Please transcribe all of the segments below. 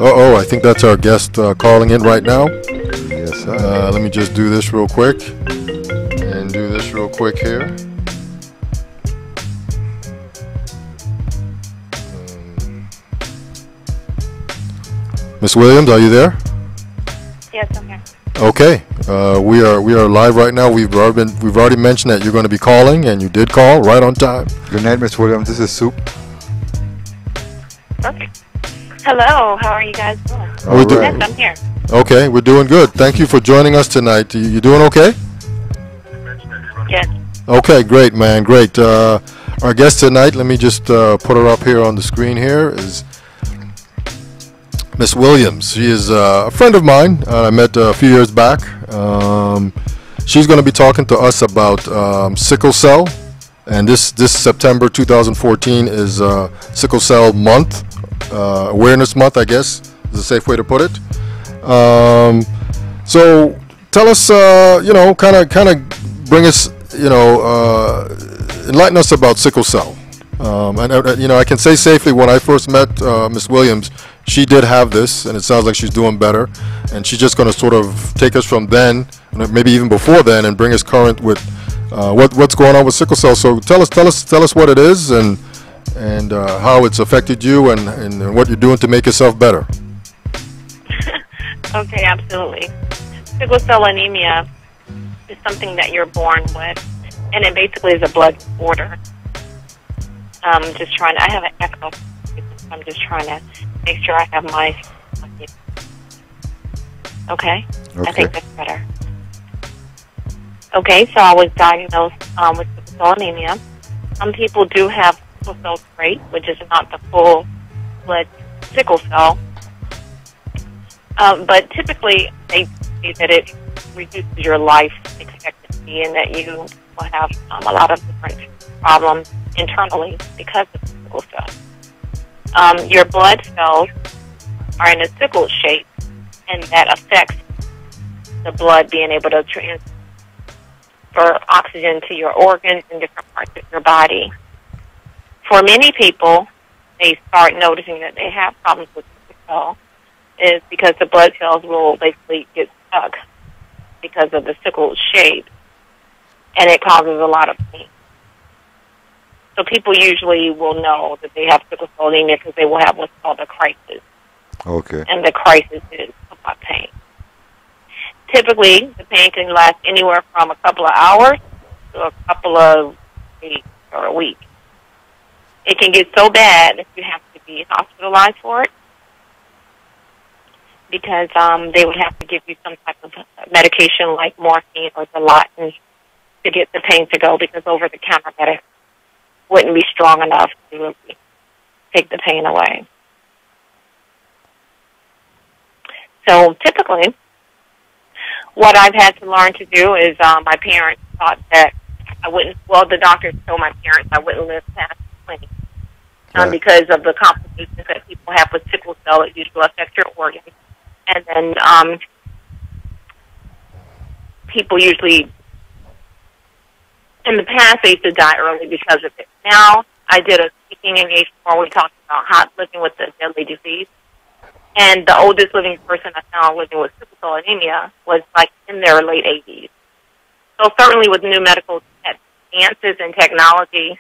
Uh-oh, I think that's our guest calling in right now. Yes, sir. Let me just do this real quick. And do this real quick here. Miss Williams, are you there? Yes, I'm here. Okay, we are live right now. We've already mentioned that you're going to be calling, and you did call right on time. Good night, Miss Williams. This is Soup. Okay. Hello, how are you guys doing? All right. Yes, I'm here. Okay, we're doing good. Thank you for joining us tonight. You doing okay? Yes. Okay, great, man, great. Our guest tonight, let me just put her up here on the screen here, is Miss Williams. She is a friend of mine. I met a few years back. She's going to be talking to us about sickle cell, and this September 2014 is Sickle Cell Month, Awareness Month, I guess is a safe way to put it. So tell us, kind of bring us, enlighten us about sickle cell. And I can say safely, when I first met Miss Williams, she did have this, and it sounds like she's doing better. And she's just going to sort of take us from then, maybe even before then, and bring us current with what's going on with sickle cell. So tell us what it is, and how it's affected you, and what you're doing to make yourself better. Okay, absolutely. Sickle cell anemia is something that you're born with, and it basically is a blood disorder. I have an echo. I'm just trying to make sure I have my. Okay? I think that's better. Okay, so I was diagnosed with sickle cell anemia. Some people do have sickle cell trait, which is not the full blood sickle cell. But typically, they say that it reduces your life expectancy and that you will have a lot of different problems internally because of sickle cell. Your blood cells are in a sickle shape, and that affects the blood being able to transfer oxygen to your organs and different parts of your body. For many people, they start noticing that they have problems with sickle cell is because the blood cells will basically get stuck because of the sickle shape, and it causes a lot of pain. So people usually will know that they have sickle cell anemia because they will have what's called a crisis. Okay. And the crisis is about pain. Typically, the pain can last anywhere from a couple of hours to a couple of weeks or a week. It can get so bad that you have to be hospitalized for it, because they would have to give you some type of medication like morphine or Dilaudid to get the pain to go, because over-the-counter medicine wouldn't be strong enough to really take the pain away. So typically, what I've had to learn to do is my parents thought that the doctors told my parents I wouldn't live past 20 because of the complications that people have with sickle cell. It usually affects your organs. And then people usually, in the past, they used to die early because of it. Now, I did a speaking engagement where we talked about living with the deadly disease. And the oldest living person I found living with sickle cell anemia was like in their late 80s. So certainly with new medical advances and technology,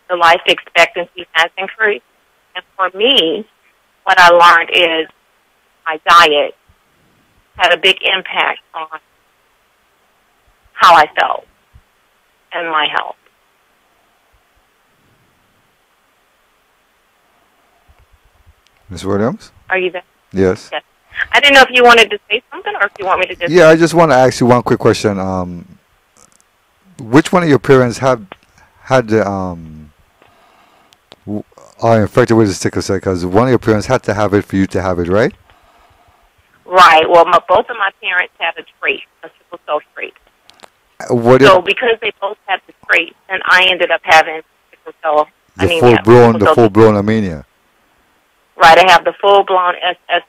the life expectancy has increased. And for me, what I learned is my diet had a big impact on how I felt and my health. Ms. Williams? Are you there? Yes. Yes. I didn't know if you wanted to say something or if you want me to just... Yeah, I just want to ask you one quick question. Which one of your parents had the are infected with the sickle cell? Because one of your parents had to have it for you to have it, right? Right. Well, both of my parents have a trait, a sickle cell trait. So because they both have the trait, then I ended up having sickle cell anemia. The full-blown anemia. Right. I have the full-blown SS.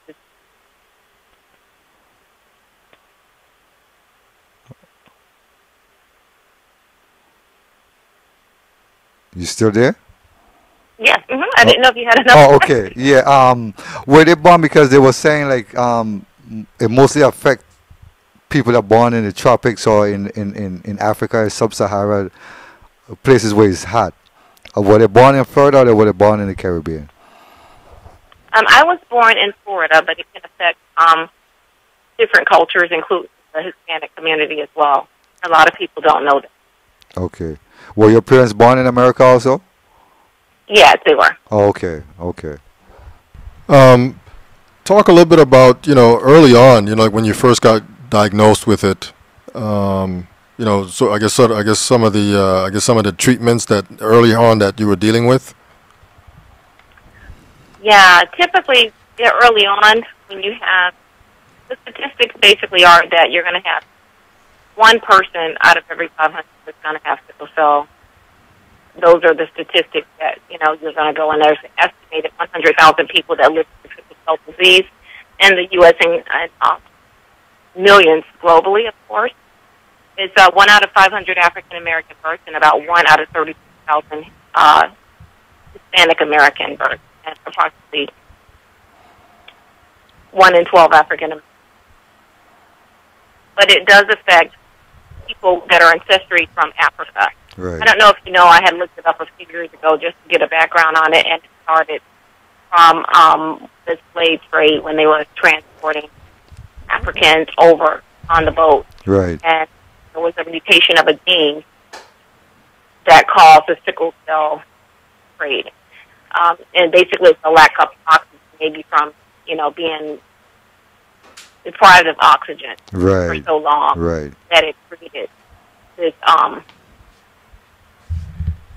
You still there? Yes. I didn't know if you had enough. Oh, okay. Yeah. Were they born because they were saying like it mostly affect people that are born in the tropics or in Africa, sub-Sahara places where it's hot. Or were they born in Florida or were they born in the Caribbean? I was born in Florida, but it can affect different cultures, including the Hispanic community as well. A lot of people don't know that. Okay. Were your parents born in America also? Yes, they were. Oh, okay. Okay. Talk a little bit about, early on, like when you first got diagnosed with it. So I guess some of the treatments that early on that you were dealing with. Yeah, typically early on when you have the statistics basically are that you're going to have one person out of every 500 that's going to have sickle cell. Those are the statistics that, you're going to go in. There's an estimated 100,000 people that live with sickle cell disease in the U.S. and millions globally, of course. It's 1 out of 500 African-American births and about 1 out of 30,000 Hispanic-American births, and approximately 1 in 12 African-American. But it does affect people that are ancestry from Africa. Right. I don't know if you know, I had looked it up a few years ago just to get a background on it, and it started from the slave trade when they were transporting Africans over on the boat. Right. And there was a mutation of a gene that caused the sickle cell trade. And basically it's a lack of oxygen, maybe from, being deprived of oxygen for so long that it created this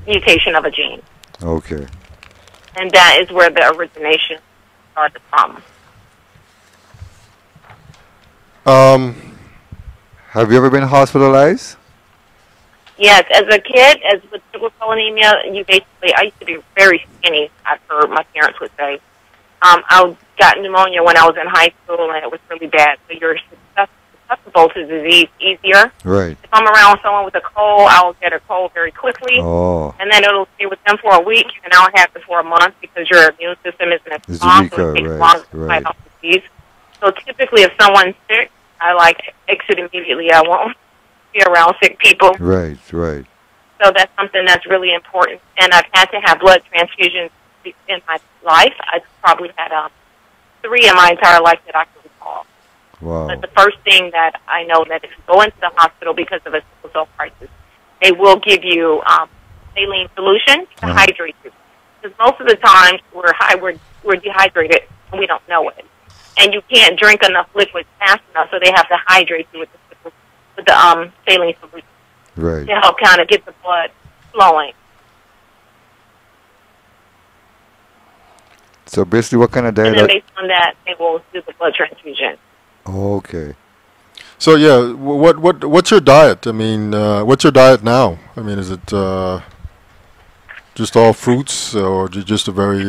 mutation of a gene. Okay. And that is where the origination started from. Have you ever been hospitalized? Yes, as a kid, as with sickle cell anemia, I used to be very skinny, I've heard my parents would say. I got pneumonia when I was in high school, and it was really bad. So you're susceptible to disease easier. Right. If I'm around someone with a cold, I'll get a cold very quickly. Oh. And then it'll stay with them for a week, and I'll have it for a month because your immune system isn't as strong, so it takes longer to fight off disease. So typically, if someone's sick, I exit immediately. I won't be around sick people. Right, right. So that's something that's really important. And I've had to have blood transfusions in my life. I've probably had 3 in my entire life that I can recall. Wow. But the first thing that I know that if you go into the hospital because of a sickle cell crisis, they will give you saline solution to hydrate you. Because most of the times we're dehydrated and we don't know it. And you can't drink enough liquid fast enough, so they have to hydrate you with the saline solution to help kind of get the blood flowing. So basically, what kind of diet? And then based on that, they will do the blood transfusion. Okay. So yeah, what's your diet? I mean, what's your diet now? I mean, is it just all fruits, or just a very?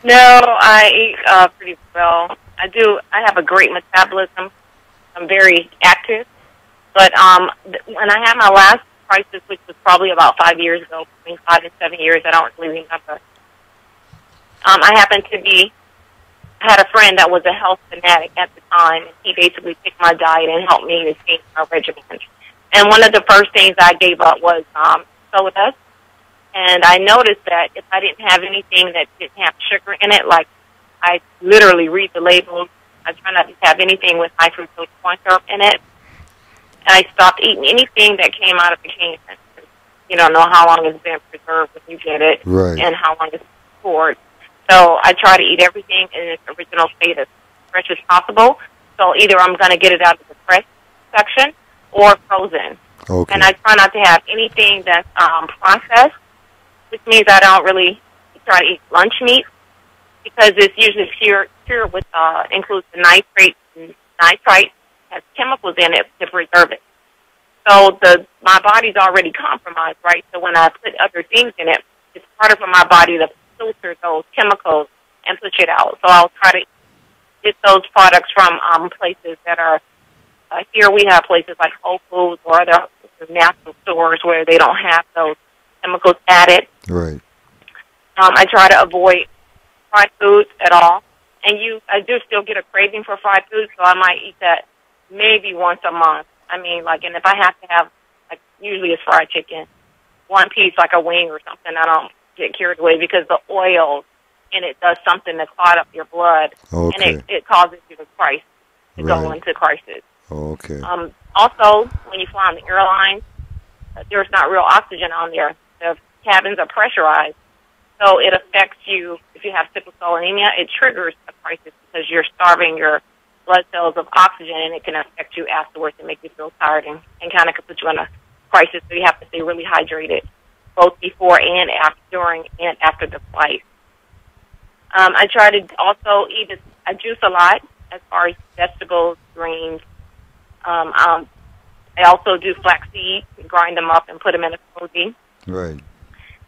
No, I eat pretty well. I have a great metabolism. I'm very active. But when I had my last crisis, which was probably about 5 years ago, between 5 and 7 years, I don't really remember. I had a friend that was a health fanatic at the time, and he basically picked my diet and helped me to change my regimen. And one of the first things I gave up was soda. And I noticed that if I didn't have anything that didn't have sugar in it, I literally read the labels. I try not to have anything with high fructose corn syrup in it. And I stopped eating anything that came out of the can. You don't know how long it's been preserved when you get it, and how long it's stored. So I try to eat everything in its original state as fresh as possible. So either I'm going to get it out of the fresh section or frozen. Okay. And I try not to have anything that's processed, which means I don't really try to eat lunch meat because it's usually pure with includes the nitrate, and nitrite has chemicals in it to preserve it. So my body's already compromised, right? So when I put other things in it, it's harder for my body to filter those chemicals and push it out. So I'll try to get those products from places that are here. We have places like Whole Foods or other natural stores where they don't have those chemicals added. Right. I try to avoid fried foods at all. And I do still get a craving for fried food, so I might eat that maybe once a month. I mean, like, and if I have to have, like, usually it's fried chicken, one piece, like a wing or something, I don't get carried away because the oil in it does something to clot up your blood, Okay. and it causes you to go Right. into crisis. Okay. Also, when you fly on the airlines, there's not real oxygen on there. The cabins are pressurized, so it affects you. If you have sickle cell anemia, it triggers a crisis because you're starving your blood cells of oxygen, and it can affect you afterwards and make you feel tired and kind of put you in a crisis. So you have to stay really hydrated, both before and after, during and after the flight. I try to also eat. I juice a lot as far as vegetables, greens. I also do flax seeds, grind them up and put them in a smoothie. Right.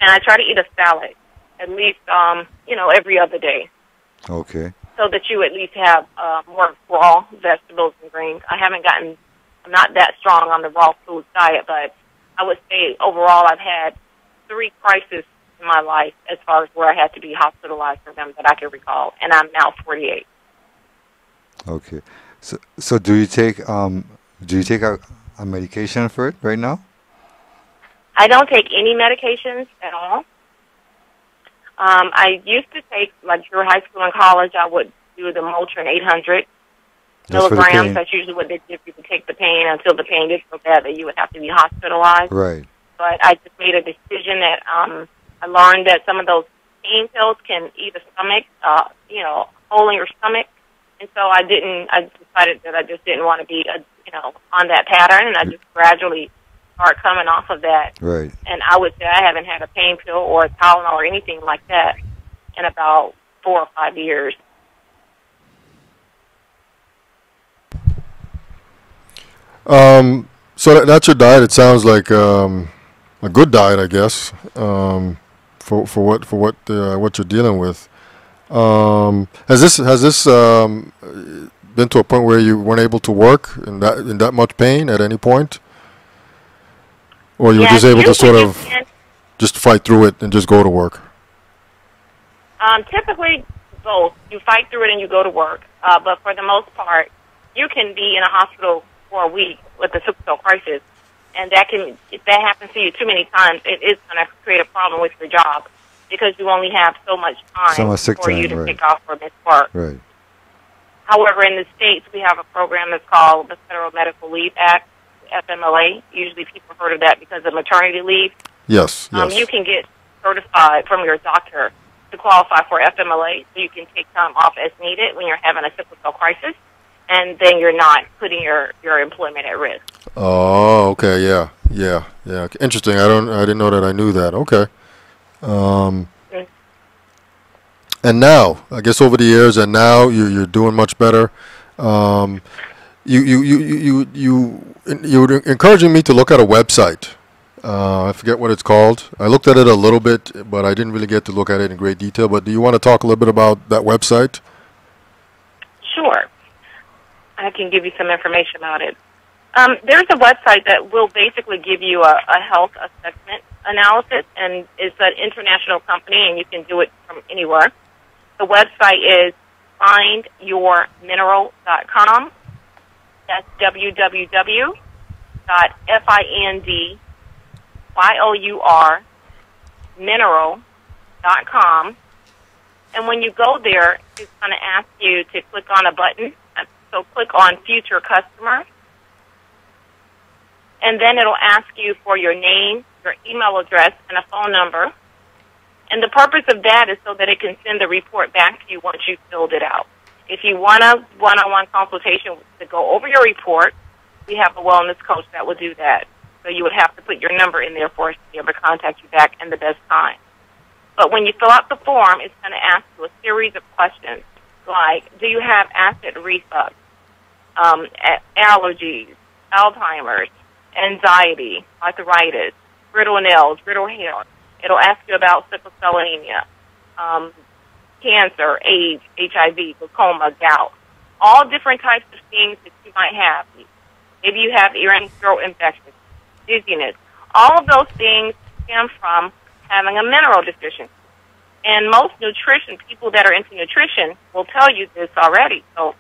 And I try to eat a salad at least, every other day, Okay. so that you at least have more raw vegetables and greens. I'm not that strong on the raw food diet, but I would say overall I've had 3 crises in my life as far as where I had to be hospitalized for them that I can recall, and I'm now 48. Okay. So do you take a medication for it right now? I don't take any medications at all. I used to take, like through high school and college, I would do the Motrin 800 Just for the milligrams. pain? That's usually what they give you to take the pain until the pain gets so bad that you would have to be hospitalized. Right. But I just made a decision that I learned that some of those pain pills can eat a stomach, hole in your stomach. And so I decided that I just didn't want to be, on that pattern, and I just gradually start coming off of that. Right. And I would say I haven't had a pain pill or a Tylenol or anything like that in about 4 or 5 years. So that's your diet. It sounds like a good diet, I guess, for what you're dealing with. Has this been to a point where you weren't able to work in that much pain at any point, or you were just able to sort of just fight through it and just go to work? Typically, both. You fight through it and you go to work. But for the most part, you can be in a hospital for a week with a sickle cell crisis, and if that happens to you too many times, it is going to create a problem with your job because you only have so much time for you to take off or miss work. Right. However, in the States, we have a program that's called the Federal Medical Leave Act, FMLA. Usually people heard of that because of maternity leave. Yes. You can get certified from your doctor to qualify for FMLA, so you can take time off as needed when you're having a sickle cell crisis, and then you're not putting your employment at risk. Oh, okay. Yeah. Interesting. I didn't know that. I knew that. Okay. And now, I guess over the years, and now you're doing much better. You were encouraging me to look at a website. I forget what it's called. I looked at it a little bit, but I didn't really get to look at it in great detail. But do you want to talk a little bit about that website? Sure. I can give you some information about it. There's a website that will basically give you a health assessment analysis, and it's an international company, and you can do it from anywhere. The website is findyourmineral.com. That's www.findyourmineral.com. And when you go there, it's going to ask you to click on a button. So click on Future Customer. And then it'll ask you for your name, your email address, and a phone number. And the purpose of that is so that it can send the report back to you once you've filled it out. If you want a one-on-one consultation to go over your report, we have a wellness coach that will do that. So you would have to put your number in there for us to be able to contact you back in the best time. But when you fill out the form, it's going to ask you a series of questions like, do you have acid reflux, allergies, Alzheimer's, anxiety, arthritis, brittle nails, brittle hair. It'll ask you about sickle cell anemia, cancer, AIDS, HIV, glaucoma, gout, all different types of things that you might have. Maybe you have ear and throat infections, dizziness. All of those things stem from having a mineral deficiency. And most people that are into nutrition will tell you this already. So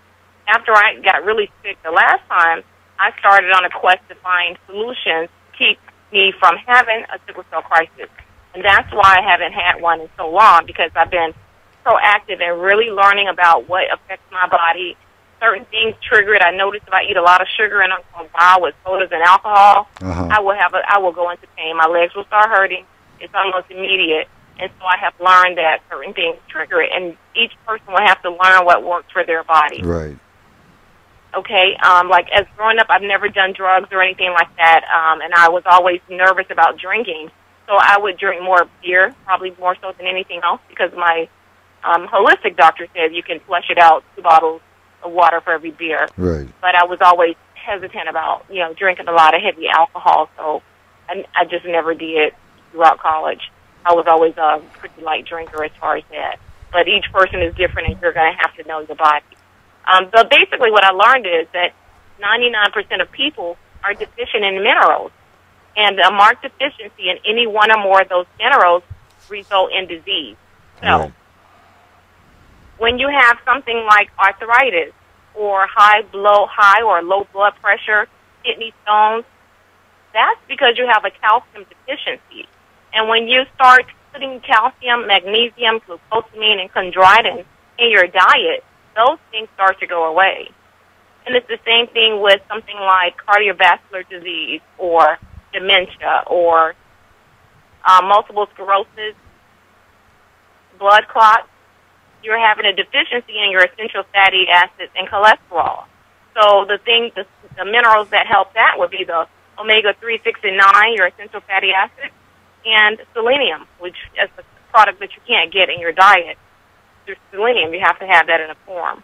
after I got really sick the last time, I started on a quest to find solutions to keep me from having a sickle cell crisis. And that's why I haven't had one in so long, because I've been proactive in really learning about what affects my body. Certain things trigger it. I noticed if I eat a lot of sugar and I'm for a while with sodas and alcohol, I will go into pain. My legs will start hurting. It's almost immediate. And so I have learned that certain things trigger it, and each person will have to learn what works for their body. Right. Okay, like as growing up, I've never done drugs or anything like that, and I was always nervous about drinking. So I would drink more beer, probably more so than anything else, because my holistic doctor said you can flush it out 2 bottles of water for every beer. Right. But I was always hesitant about, drinking a lot of heavy alcohol, so I just never did throughout college. I was always a pretty light drinker as far as that. But each person is different, and you're going to have to know your body. But basically what I learned is that 99% of people are deficient in minerals. And a marked deficiency in any one or more of those minerals result in disease. So when you have something like arthritis or high or low blood pressure, kidney stones, that's because you have a calcium deficiency. And when you start putting calcium, magnesium, glucosamine, and chondroitin in your diet, those things start to go away. And it's the same thing with something like cardiovascular disease or dementia or multiple sclerosis, blood clots. You're having a deficiency in your essential fatty acids and cholesterol. So the minerals that help that would be the omega-3, 6, and 9, your essential fatty acids, and selenium, which is a product that you can't get in your diet. There's selenium, you have to have that in a form.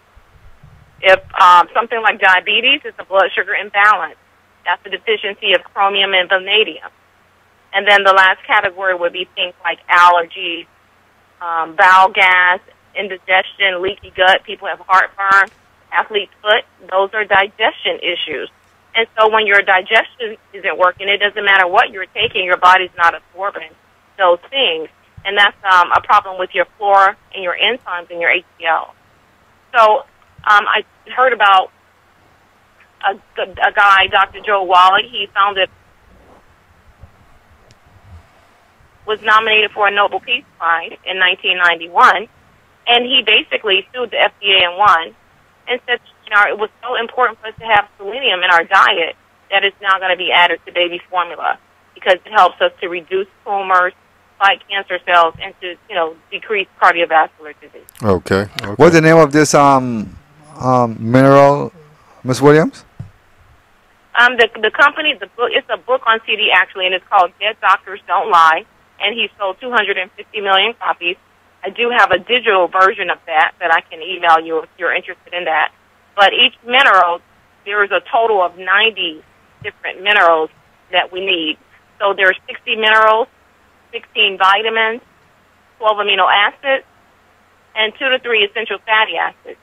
If something like diabetes is a blood sugar imbalance, that's a deficiency of chromium and vanadium. And then the last category would be things like allergies, bowel gas, indigestion, leaky gut. People have heartburn, athlete's foot. Those are digestion issues. And so when your digestion isn't working, it doesn't matter what you're taking, your body's not absorbing those things. And that's a problem with your flora and your enzymes and your HCl. So I heard about a guy, Dr. Joe Wally. He founded, was nominated for a Nobel Peace Prize in 1991, and he basically sued the FDA and won, and said, it was so important for us to have selenium in our diet that it's now going to be added to baby formula because it helps us to reduce tumors, fight cancer cells, and to, decrease cardiovascular disease. Okay. What's the name of this mineral, Ms. Williams? The company, the book, it's a book on CD actually, and it's called Dead Doctors Don't Lie, and he sold 250 million copies. I do have a digital version of that I can email you if you're interested in that. But each mineral, there is a total of 90 different minerals that we need. So there's 60 minerals, 16 vitamins, 12 amino acids, and 2 to 3 essential fatty acids.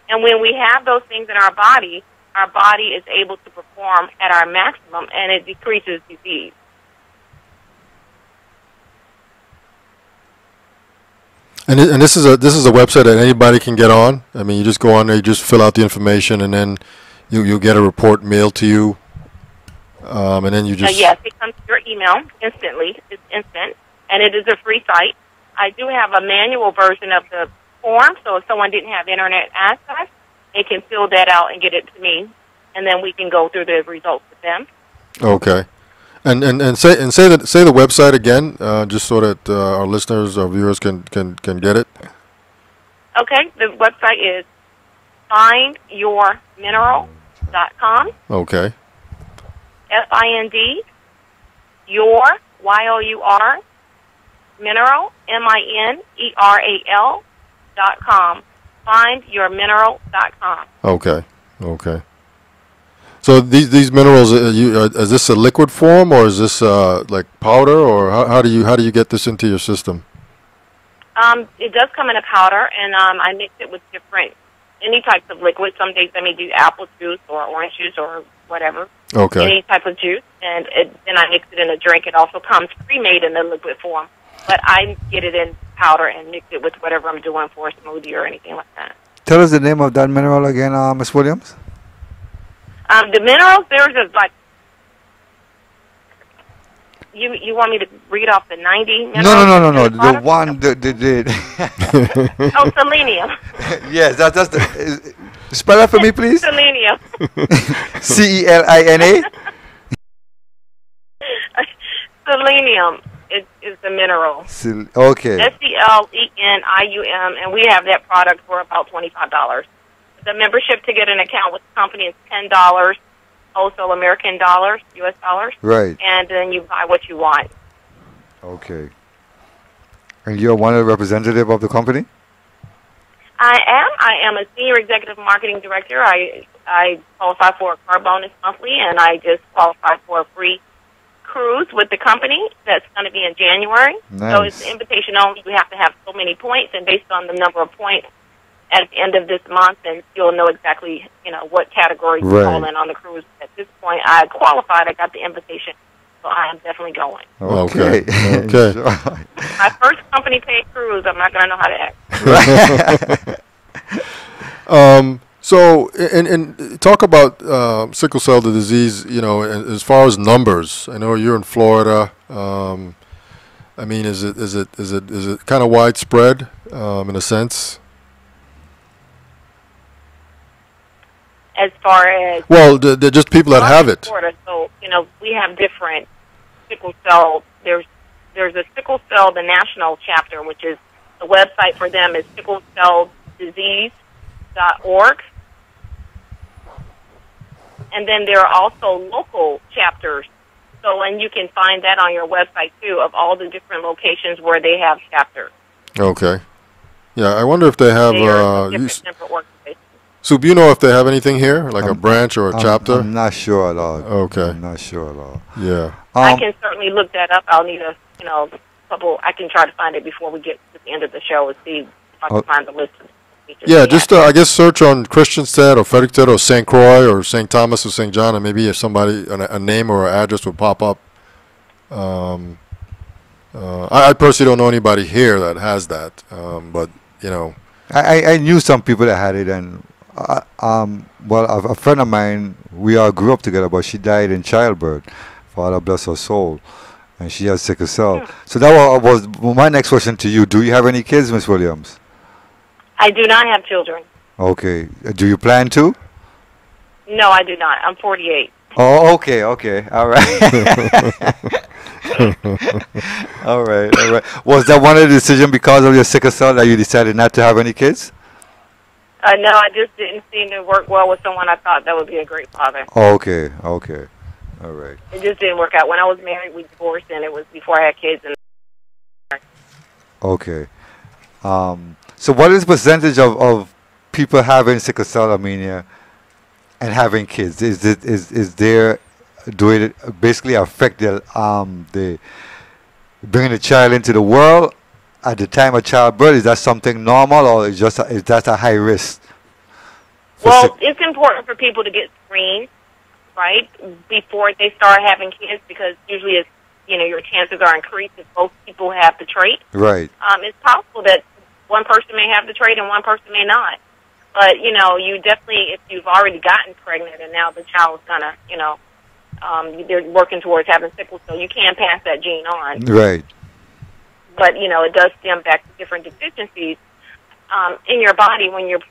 And when we have those things in our body is able to perform at our maximum, and it decreases disease. And this is a website that anybody can get on. I mean, you just go on there, you just fill out the information, and then you'll get a report mailed to you. And then you just yes, it comes to your email instantly. It's instant, and it is a free site. I do have a manual version of the form, so if someone didn't have internet access, they can fill that out and get it to me, and then we can go through the results with them. Okay. And say the website again, just so that our listeners, our viewers can get it. Okay, the website is findyourmineral.com. Okay. FIND your YOUR mineral MINERAL.com. Findyourmineral.com. Okay. So these minerals, is this a liquid form, or is this like powder, or how do you get this into your system? It does come in a powder, and I mix it with any types of liquids. Some days I may do apple juice or orange juice or whatever. Okay. Any type of juice, and then I mix it in a drink. It also comes pre-made in the liquid form, but I get it in powder and mix it with whatever I'm doing for a smoothie or anything like that. Tell us the name of that mineral again, Miss Williams. The minerals, there's a, like, you want me to read off the 90 minerals? No. The one, Oh, selenium. Yes, that's the. Spell that for me, please. Selenium. CELINA. Selenium is the mineral. Okay. SELENIUM, and we have that product for about $25. The membership to get an account with the company is $10, also American dollars, U.S. dollars. Right. And then you buy what you want. Okay. And you're one of the representative of the company? I am. I am a senior executive marketing director. I qualify for a car bonus monthly, and I just qualified for a free cruise with the company that's going to be in January. Nice. So it's invitation only. You have to have so many points, and based on the number of points at the end of this month, and you'll know exactly, what category you fall in on the cruise. At this point, I qualified. I got the invitation, so I am definitely going. Okay. Okay. My first company paid cruise. I'm not going to know how to act. So, and talk about sickle cell disease. As far as numbers, I know you're in Florida. I mean, is it kind of widespread in a sense? As far as Well, just people that have it. Florida, so we have different sickle cell. There's a sickle cell, the national chapter, which is the website for them is sicklecelldisease.org. And then there are also local chapters. So, and you can find that on your website too, of all the different locations where they have chapters. Okay. Yeah, I wonder if they have. Different organizations. So, do you know if they have anything here, like a branch or a chapter? I'm not sure at all. Okay. I'm not sure at all. Yeah. I can certainly look that up. I'll need a couple. I can try to find it before we get to the end of the show and see if I can find the list of features. Yeah, just I guess search on Christiansted or Fredericton or St. Croix or St. Thomas or St. John, and maybe if somebody a name or an address would pop up. I personally don't know anybody here that has that, but I knew some people that had it, and a friend of mine, we all grew up together, but she died in childbirth. Father bless her soul, and she has sickle cell. So that was my next question to you. Do you have any kids, Miss Williams? I do not have children. Okay. Do you plan to? No, I do not. I'm 48. Oh, okay. All right. all right. Was that one of the decisions because of your sickle cell that you decided not to have any kids? No, I just didn't seem to work well with someone I thought that would be a great father. Okay. All right. It just didn't work out. When I was married, we divorced, and it was before I had kids. Okay. So what is the percentage of people having sickle cell anemia and having kids? Do it basically affect the bringing the child into the world at the time of childbirth? Is that something normal, or is that a high risk? Well, it's important for people to get screened, right, before they start having kids, because usually it's, your chances are increased if both people have the trait. Right. It's possible that one person may have the trait and one person may not. But, you definitely, if you've already gotten pregnant and now the child's going to, they're working towards having sickle cell, you can pass that gene on. Right. But, it does stem back to different deficiencies in your body when you're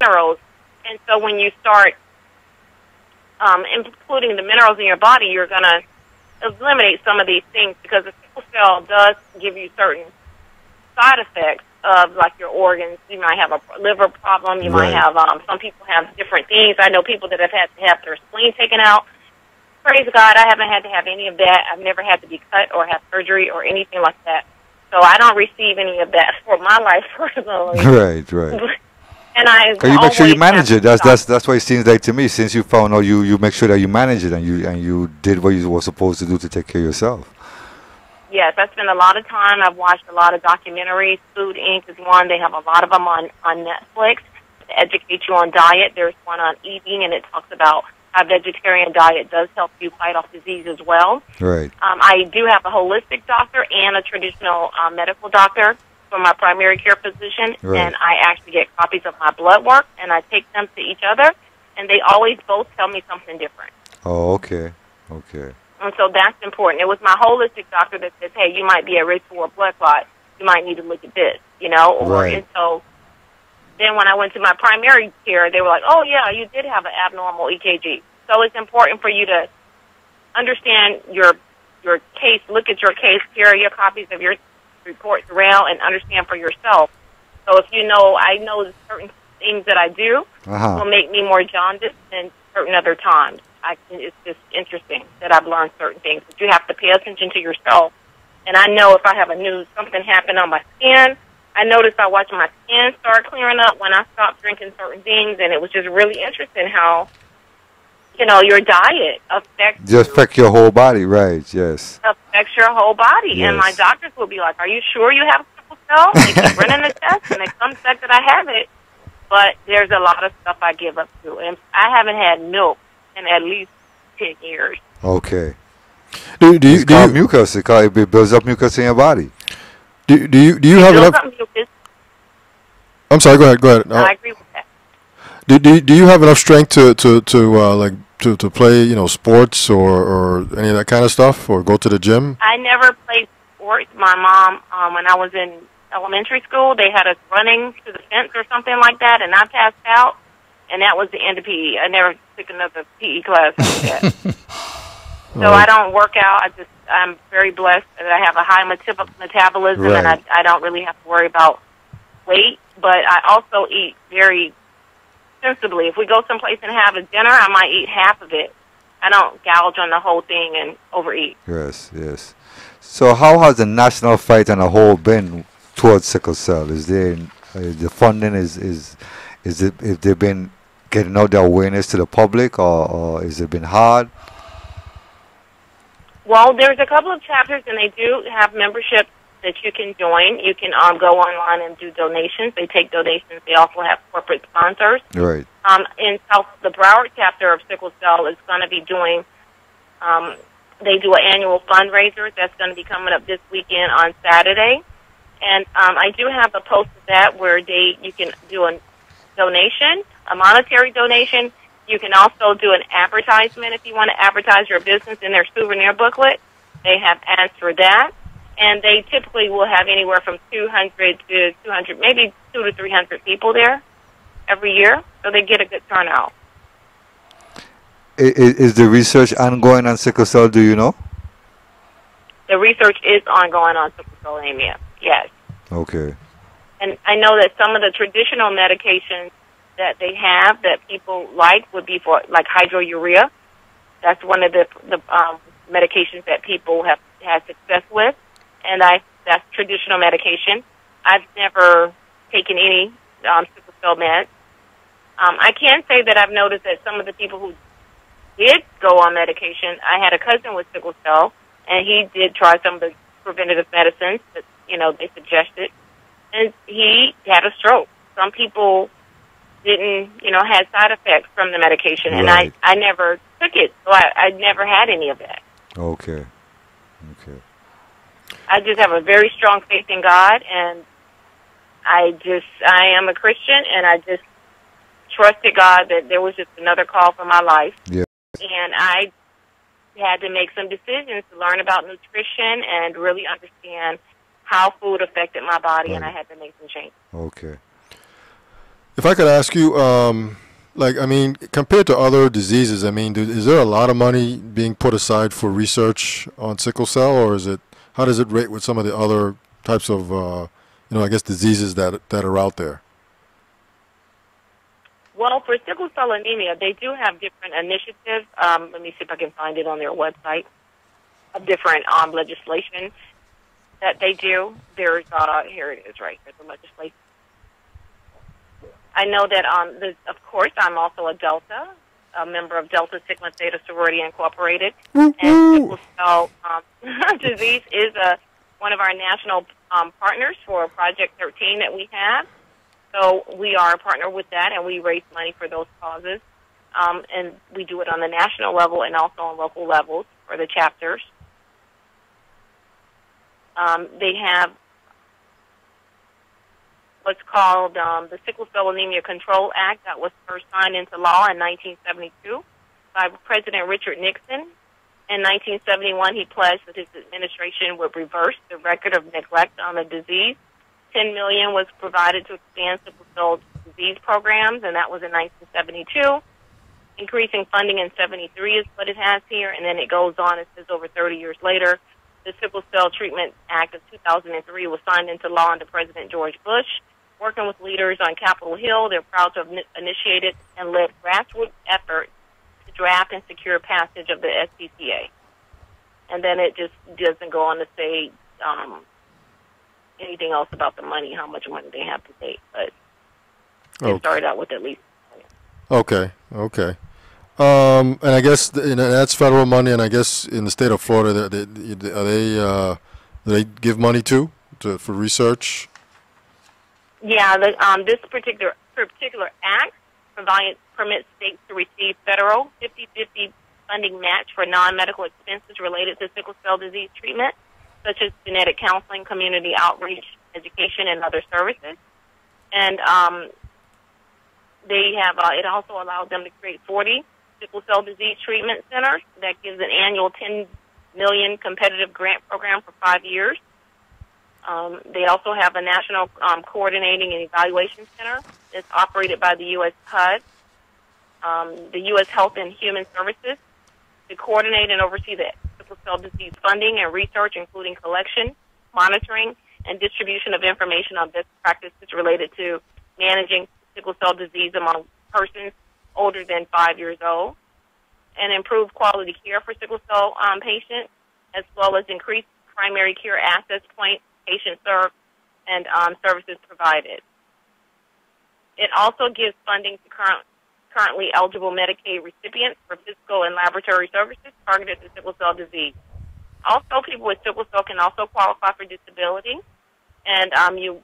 minerals. And so when you start including the minerals in your body, you're going to eliminate some of these things, because the sickle cell does give you certain side effects of, like, your organs. You might have a liver problem. You might have, some people have different things. I know people that have had to have their spleen taken out. Praise God, I haven't had to have any of that. I've never had to be cut or have surgery or anything like that. So I don't receive any of that for my life personally. Right. And I you make sure you manage it. That's what it seems like to me. Since you found out, you make sure that you manage it, and you did what you were supposed to do to take care of yourself. Yes, I spend a lot of time. I've watched a lot of documentaries. Food Inc. is one. They have a lot of them on Netflix to educate you on diet. There's one on eating, and it talks about a vegetarian diet does help you fight off disease as well. Right. I do have a holistic doctor and a traditional medical doctor for my primary care physician, Right. and I actually get copies of my blood work, and I take them to each other, and they always both tell me something different. Oh, okay. Okay. And so that's important. It was my holistic doctor that says, hey, you might be at risk for a blood clot. You might need to look at this, you know? Right. And so then when I went to my primary care, they were like, oh, yeah, you did have an abnormal EKG. So it's important for you to understand your case, look at your case, carry your copies of your reports around, and understand for yourself. So if you know, I know that certain things that I do will make me more jaundiced than certain other times. It's just interesting that I've learned certain things. But you have to pay attention to yourself. And I know if I have something happen on my skin, I noticed I watched my skin start clearing up when I stopped drinking certain things, and it was just really interesting how, you know, your diet affects your whole body, right? Yes. Affects your whole body. Yes. And my doctors will be like, are you sure you have sickle cell? They keep running the test, and they come back that I have it. But there's a lot of stuff I give up to. And I haven't had milk in at least 10 years. Okay. It's called mucus. It builds up mucus in your body. Do you have enough? I'm sorry. Go ahead. No, I agree with that. Do you have enough strength to play, you know, sports or any of that kind of stuff, or go to the gym? I never played sports. My mom, when I was in elementary school, they had us running to the fence or something like that, and I passed out, and that was the end of PE. I never took another PE class after that. So I don't work out. I'm very blessed that I have a high metabolism, right. and I don't really have to worry about weight. But I also eat very sensibly. If we go someplace and have a dinner, I might eat half of it. I don't gouge on the whole thing and overeat. Yes, yes. So how has the national fight on a whole been towards sickle cell? Is there the funding is it, if they've been getting out the awareness to the public, or has it been hard? Well, there's a couple of chapters, and they do have memberships that you can join. You can go online and do donations. They take donations. They also have corporate sponsors. Right. In the Broward chapter of Sickle Cell is going to be doing, they do an annual fundraiser that's going to be coming up this weekend on Saturday. And I do have a post of that where you can do a donation, a monetary donation. You can also do an advertisement if you want to advertise your business in their souvenir booklet. They have ads for that. And they typically will have anywhere from 200 to 200, maybe 200 to 300 people there every year. So they get a good turnout. Is the research ongoing on sickle cell, do you know? The research is ongoing on sickle cell anemia, yes. Okay. And I know that some of the traditional medications that they have that people like would be for, like, hydrourea. That's one of the medications that people have had success with. And that's traditional medication. I've never taken any sickle cell meds. I can say that I've noticed that some of the people who did go on medication, I had a cousin with sickle cell, and he did try some of the preventative medicines that, you know, they suggested, and he had a stroke. Some people didn't, you know, had side effects from the medication, and right. I never took it, so I never had any of that. Okay. Okay. I just have a very strong faith in God, and I am a Christian, and I just trusted God that there was just another call for my life. Yeah. And I had to make some decisions to learn about nutrition and really understand how food affected my body, and I had to make some changes. Okay. If I could ask you, compared to other diseases, is there a lot of money being put aside for research on sickle cell, or how does it rate with some of the other types of, diseases that are out there? Well, for sickle cell anemia, they do have different initiatives. Let me see if I can find it on their website, of different legislation that they do. There's, here it is right there, the legislation. I know that, of course, I'm also a Delta, a member of Delta Sigma Theta Sorority Incorporated. And sickle cell disease is one of our national partners for Project 13 that we have. So we are a partner with that, and we raise money for those causes. and we do it on the national level and also on local levels for the chapters. They have what's called the Sickle Cell Anemia Control Act that was first signed into law in 1972 by President Richard Nixon. In 1971, he pledged that his administration would reverse the record of neglect on the disease. $10 million was provided to expand sickle cell disease programs, and that was in 1972. Increasing funding in 73 is what it has here, and then it goes on. It says over 30 years later, the Sickle Cell Treatment Act of 2003 was signed into law under President George Bush. Working with leaders on Capitol Hill, they're proud to have initiated and led grassroots efforts to draft and secure passage of the SCCA. And then it just doesn't go on to say anything else about the money, how much money they have to take. But they started out with at least. Okay. And I guess that's federal money, and I guess in the state of Florida, do they give money for research? Yeah, this particular act permits states to receive federal 50/50 funding match for non-medical expenses related to sickle cell disease treatment, such as genetic counseling, community outreach, education, and other services. And they have it also allows them to create 40 sickle cell disease treatment centers that gives an annual $10 million competitive grant program for 5 years. They also have a national coordinating and evaluation center that's operated by the U.S. HUD, the U.S. Health and Human Services, to coordinate and oversee the sickle cell disease funding and research, including collection, monitoring, and distribution of information on best practices related to managing sickle cell disease among persons older than 5 years old, and improve quality care for sickle cell patients, as well as increase primary care access points, patient served, and services provided. It also gives funding to currently eligible Medicaid recipients for physical and laboratory services targeted to sickle cell disease. Also, people with sickle cell can also qualify for disability, and some you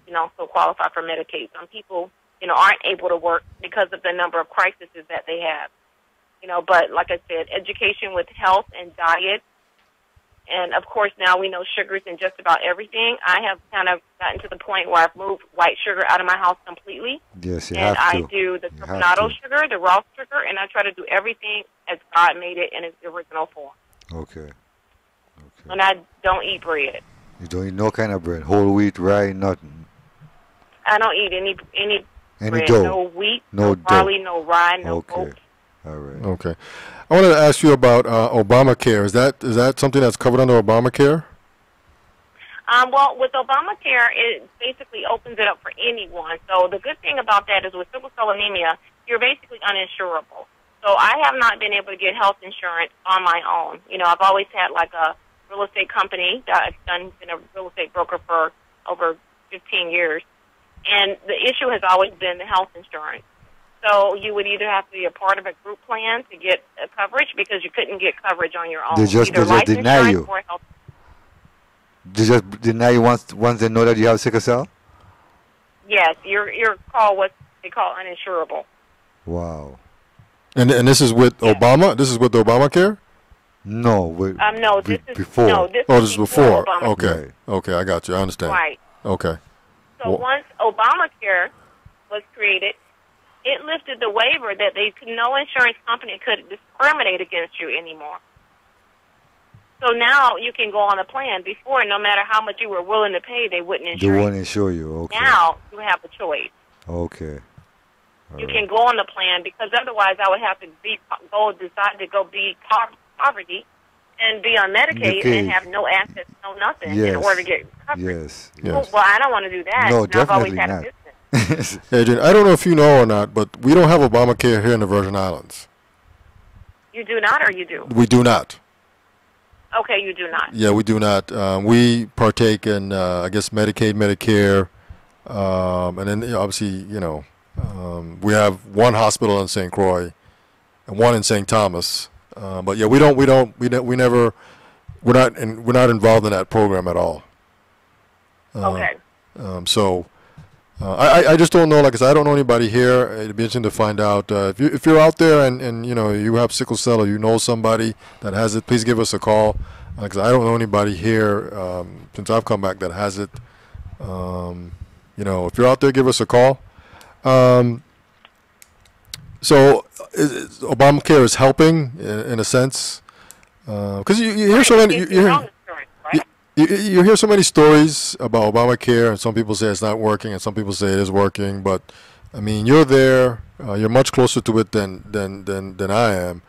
can also qualify for Medicaid. Some people, aren't able to work because of the number of crises that they have. But like I said, education with health and diet. And, of course, now we know sugars in just about everything. I have kind of gotten to the point where I've moved white sugar out of my house completely. Yes, you and have to. I do the carbonado sugar, the raw sugar, and I try to do everything as God made it in its original form. Okay. And I don't eat bread. You don't eat no kind of bread? Whole wheat, rye, nothing? I don't eat any bread. Dough? No wheat, no barley, no rye, no oats. All right. Okay. I wanted to ask you about Obamacare. Is that something that's covered under Obamacare? Well, with Obamacare, it basically opens it up for anyone. So the good thing about that is with sickle cell anemia, you're basically uninsurable. So I have not been able to get health insurance on my own. I've always had like a real estate company. I've been a real estate broker for over 15 years. And the issue has always been the health insurance. So you would either have to be a part of a group plan to get coverage because you couldn't get coverage on your own. They just deny you. They just deny you once they know that you have sickle cell? Yes, you're called what they call uninsurable. Wow. And this is with Obama? This is with Obamacare? No. No, this is before. This is before. Obamacare. Okay. Right. Okay, I got you. I understand. Right. Okay. So once Obamacare was created, it lifted the waiver that no insurance company could discriminate against you anymore. So now you can go on a plan. Before, no matter how much you were willing to pay, they wouldn't insure you. They won't insure you, okay. Now you have a choice. Okay. You can go on the plan because otherwise I would have to decide to go be poverty and be on Medicaid and have no assets, no nothing in order to get coverage. Yes. Well, I don't want to do that. No, I've always definitely had not. a business. Adrienne, I don't know if you know or not, but we don't have Obamacare here in the Virgin Islands. You do not, or you do? We do not. Okay, you do not. Yeah, we do not. We partake in, I guess, Medicaid, Medicare, and then obviously, we have one hospital in St. Croix and one in St. Thomas. But yeah, we're not involved in that program at all. Okay. So, I just don't know. Like I said, I don't know anybody here. It'd be interesting to find out. If you're out there and you know you have sickle cell or you know somebody that has it, please give us a call. Because I don't know anybody here since I've come back that has it. You know, if you're out there, give us a call. So Obamacare is helping in a sense because you hear so many. You hear so many stories about Obamacare, and some people say it's not working, and some people say it is working. But I mean, you're there. You're much closer to it than I am.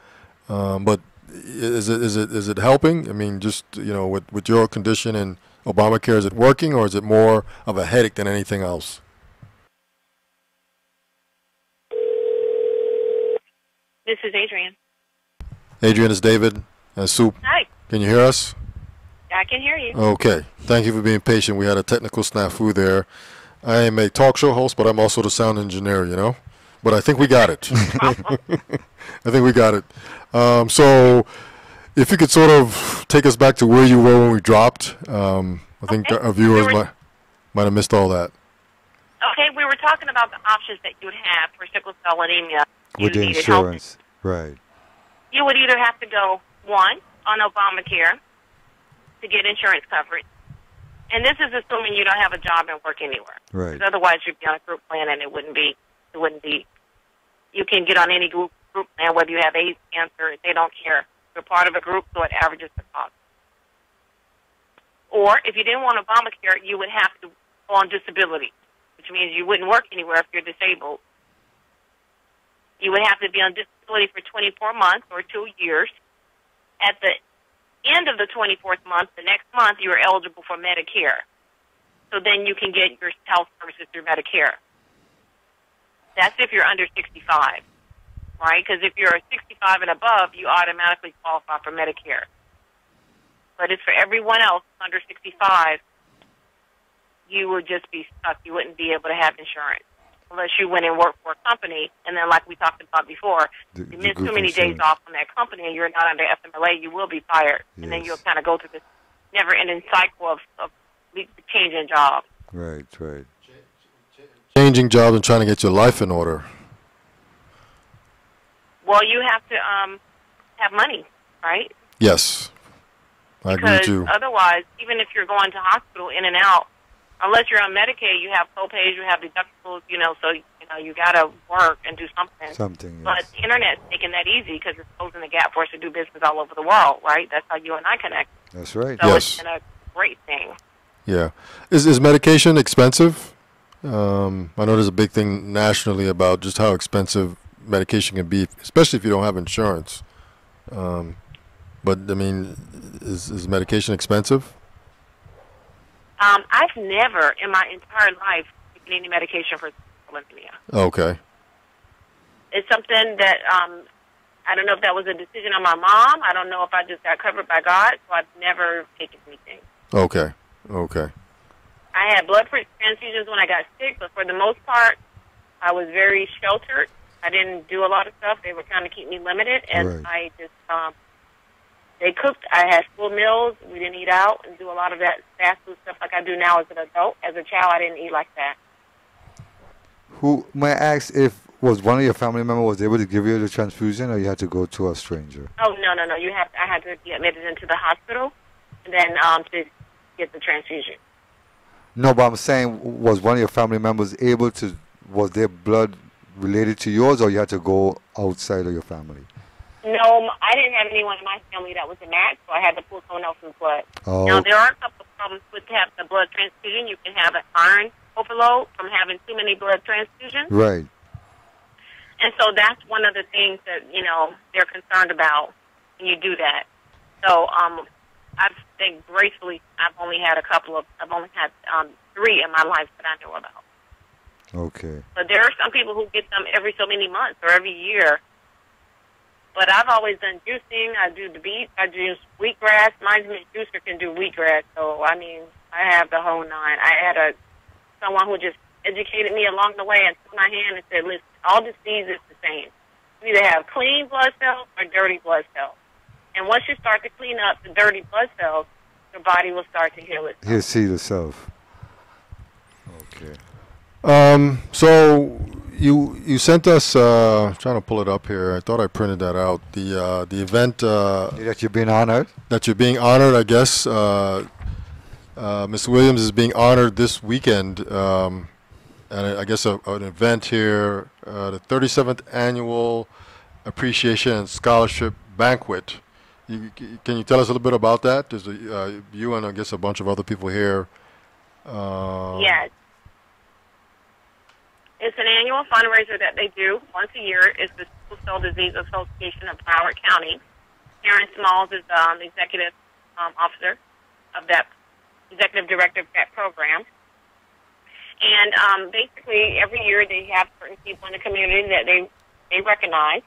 But is it helping? I mean, just you know, with your condition and Obamacare, is it working, or is it more of a headache than anything else? This is Adrienne. Adrienne, is David. Soup. Hi. Can you hear us? I can hear you. Okay. Thank you for being patient. We had a technical snafu there. I am a talk show host, but I'm also the sound engineer, you know? But I think we got it. I think we got it. So if you could sort of take us back to where you were when we dropped, I think our viewers might have missed all that. Okay, we were talking about the options that you would have for sickle cell anemia. With the insurance, right. You would either have to go, one, on Obamacare to get insurance coverage. And this is assuming you don't have a job and work anywhere. Right. Because otherwise you'd be on a group plan and it wouldn't be, you can get on any group plan, whether you have AIDS, cancer, they don't care. You're part of a group, so it averages the cost. Or if you didn't want Obamacare, you would have to go on disability, which means you wouldn't work anywhere if you're disabled. You would have to be on disability for 24 months or 2 years. At the end of the 24th month, the next month, you are eligible for Medicare. So then you can get your health services through Medicare. That's if you're under 65, right? Because if you're 65 and above, you automatically qualify for Medicare. But it's for everyone else under 65, you would just be stuck. You wouldn't be able to have insurance unless you went and worked for a company. And then like we talked about before, you miss too many days off from that company and you're not under FMLA, you will be fired. Yes. And then you'll kind of go through this never-ending cycle of changing jobs. Right, right. Changing jobs and trying to get your life in order. Well, you have to have money, right? Yes. I agree with you. Because otherwise, even if you're going to hospital in and out, unless you're on Medicaid, you have co-pays, you have deductibles, you know, so, you know, you got to work and do something. Something, yes. But the Internet's making that easy because it's closing the gap for us to do business all over the world, right? That's how you and I connect. That's right. So yes. It's been a great thing. Yeah. Is medication expensive? I know there's a big thing nationally about just how expensive medication can be, especially if you don't have insurance. But, I mean, is medication expensive? I've never in my entire life taken any medication for anemia. Okay. It's something that I don't know if that was a decision on my mom. I don't know if I just got covered by God, so I've never taken anything. Okay. Okay. I had blood transfusions when I got sick, but for the most part, I was very sheltered. I didn't do a lot of stuff. They were trying to keep me limited, and I just they cooked. I had full meals. We didn't eat out and do a lot of that fast food stuff like I do now as an adult. As a child, I didn't eat like that. Who, may I ask if was one of your family members was able to give you the transfusion, or you had to go to a stranger? Oh, no. I had to be admitted into the hospital and then to get the transfusion. No, but I'm saying, was one of your family members able to, was their blood related to yours, or you had to go outside of your family? No, I didn't have anyone in my family that was a match, so I had to pull someone else's blood. Oh. Now, there are a couple of problems with having the blood transfusion. You can have an iron overload from having too many blood transfusions. Right. And so that's one of the things that, you know, they're concerned about when you do that. So I think gracefully I've only had 3 in my life that I know about. Okay. But there are some people who get them every so many months or every year. But I've always done juicing. I do the beet. I juice wheatgrass. My juicer can do wheatgrass. So, I mean, I have the whole nine. I had someone who just educated me along the way and took my hand and said, listen, all disease is the same. You either have clean blood cells or dirty blood cells. And once you start to clean up the dirty blood cells, your body will start to heal itself. He'll see itself. Okay. So you sent us. Trying to pull it up here. I thought I printed that out. The event That you've been honored. that you're being honored. I guess Miss Williams is being honored this weekend, and I guess an event here, the 37th annual Appreciation and Scholarship Banquet. Can you tell us a little bit about that? There's you and I guess a bunch of other people here. Yes. It's an annual fundraiser that they do once a year. It's the Sickle Cell Disease Association of Broward County. Karen Smalls is executive officer of that, executive director of that program. And basically, every year they have certain people in the community that they recognize.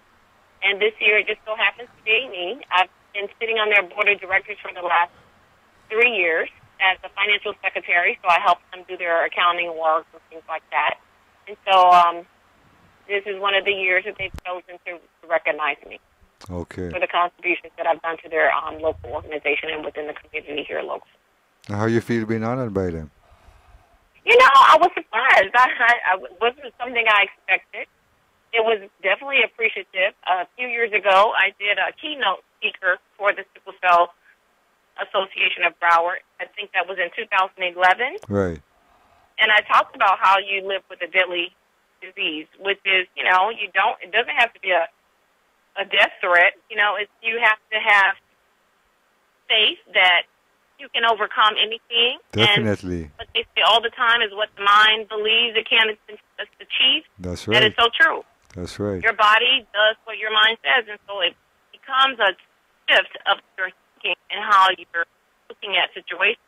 And this year, it just so happens to be me. I've been sitting on their board of directors for the last 3 years as a financial secretary, so I help them do their accounting work and things like that. And so this is one of the years that they've chosen to recognize me Okay. for the contributions that I've done to their local organization and within the community here locally. How you feel being honored by them? You know, I was surprised. I wasn't something I expected. It was definitely appreciative. A few years ago, I did a keynote speaker for the Sickle Cell Association of Broward. I think that was in 2011. Right. And I talked about how you live with a deadly disease, which is, you know, it doesn't have to be a death threat. You know, you have to have faith that you can overcome anything. Definitely. And what they say all the time is what the mind believes it can achieve. That's That right. is so true. That's right. Your body does what your mind says, and so it becomes a shift of your thinking and how you're looking at situations